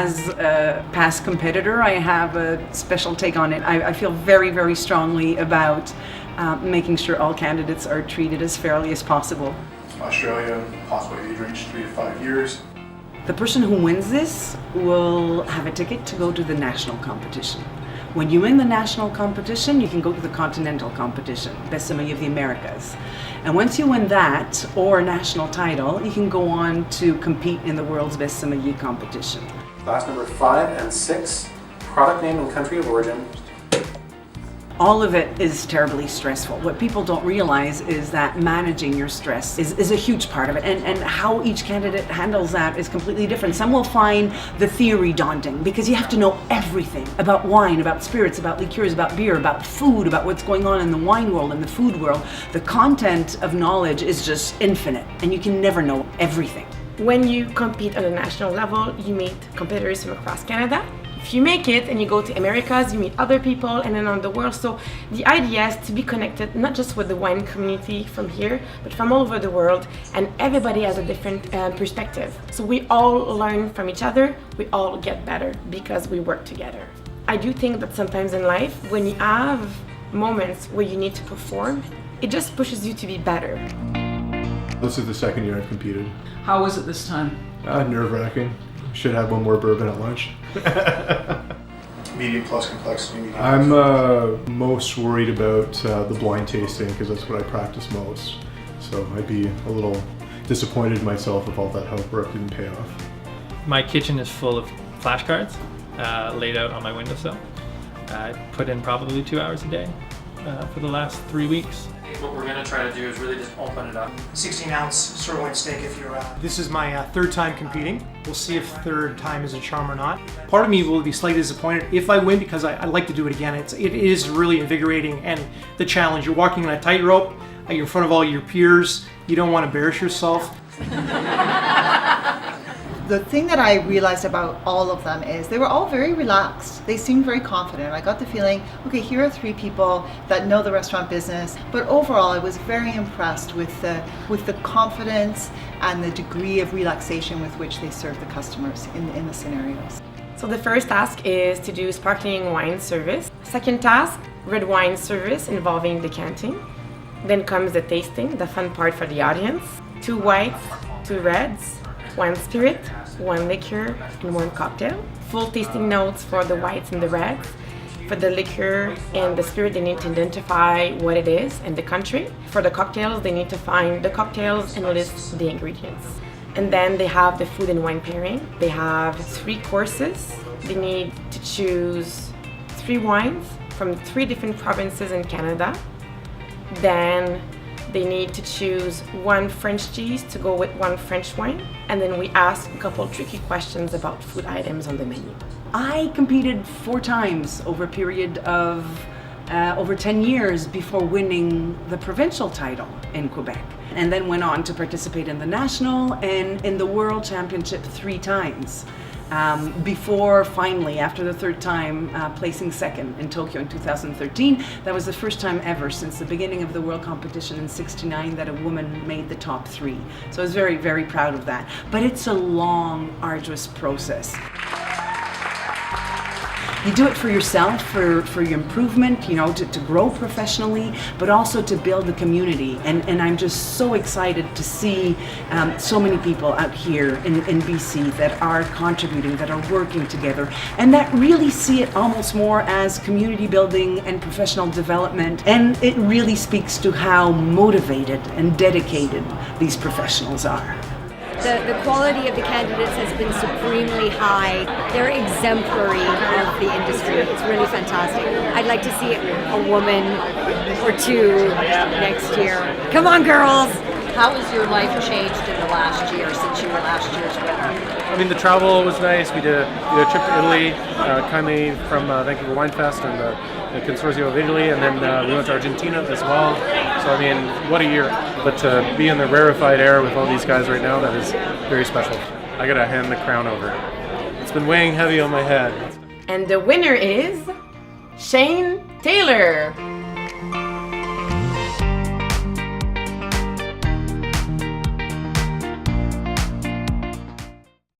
as a past competitor, I have a special take on it. I feel very, very strongly about making sure all candidates are treated as fairly as possible. Australia, possible age range 3 to 5 years. The person who wins this will have a ticket to go to the national competition. When you win the national competition, you can go to the continental competition, Best Sommelier of the Americas. And once you win that, or national title, you can go on to compete in the world's Best Sommelier competition. Class number 5 and 6, product name and country of origin. All of it is terribly stressful. What people don't realize is that managing your stress is a huge part of it, and how each candidate handles that is completely different. Some will find the theory daunting because you have to know everything about wine, about spirits, about liqueurs, about beer, about food, about what's going on in the wine world and the food world. The content of knowledge is just infinite, and you can never know everything. When you compete on a national level, you meet competitors from across Canada. If you make it and you go to Americas, you meet other people and then on the world. So the idea is to be connected, not just with the wine community from here, but from all over the world, and everybody has a different perspective. So we all learn from each other, we all get better because we work together. I do think that sometimes in life, when you have moments where you need to perform, it just pushes you to be better. This is the second year I've competed. How was it this time? Nerve-wracking. Should have one more bourbon at lunch. Medium plus complexity. Medium. I'm most worried about the blind tasting because that's what I practice most. So I'd be a little disappointed in myself if all that hard work didn't pay off. My kitchen is full of flashcards laid out on my windowsill. I put in probably 2 hours a day for the last 3 weeks. What we're going to try to do is really just open it up. 16-ounce sirloin steak if you're... This is my third time competing. We'll see if third time is a charm or not. Part of me will be slightly disappointed if I win because I'd like to do it again. It is really invigorating, and the challenge. You're walking on a tightrope. You're in front of all your peers. You don't want to embarrass yourself. The thing that I realized about all of them is they were all very relaxed. They seemed very confident. I got the feeling, okay, here are 3 people that know the restaurant business, but overall I was very impressed with the confidence and the degree of relaxation with which they serve the customers in the scenarios. So the first task is to do sparkling wine service. Second task, red wine service involving decanting. Then comes the tasting, the fun part for the audience. 2 whites, 2 reds, 1 spirit, 1 liqueur, and 1 cocktail. Full tasting notes for the whites and the reds. For the liqueur and the spirit, they need to identify what it is and the country. For the cocktails, they need to find the cocktails and list the ingredients. And then they have the food and wine pairing. They have 3 courses. They need to choose 3 wines from 3 different provinces in Canada. Then they need to choose 1 French cheese to go with 1 French wine. And then we ask a couple tricky questions about food items on the menu. I competed 4 times over a period of over 10 years before winning the provincial title in Quebec, and then went on to participate in the national and in the world championship 3 times. Before finally, after the 3rd time, placing 2nd in Tokyo in 2013. That was the first time ever since the beginning of the world competition in '69 that a woman made the top 3. So I was very, very proud of that. But it's a long, arduous process. You do it for yourself, for your improvement, you know, to grow professionally, but also to build the community. And I'm just so excited to see so many people out here in BC that are contributing, that are working together, and that really see it almost more as community building and professional development. And it really speaks to how motivated and dedicated these professionals are. The quality of the candidates has been supremely high. They're exemplary of the industry. It's really fantastic. I'd like to see a woman or 2 next year. Come on, girls! How has your life changed in the last year since you were last year's winner? I mean, the travel was nice. We did a trip to Italy, kindly from Vancouver Wine Fest and the Consortio of Italy, and then we went to Argentina as well. So I mean, what a year. But to be in the rarefied air with all these guys right now, that is very special. I gotta hand the crown over. It's been weighing heavy on my head. And the winner is Shane Taylor.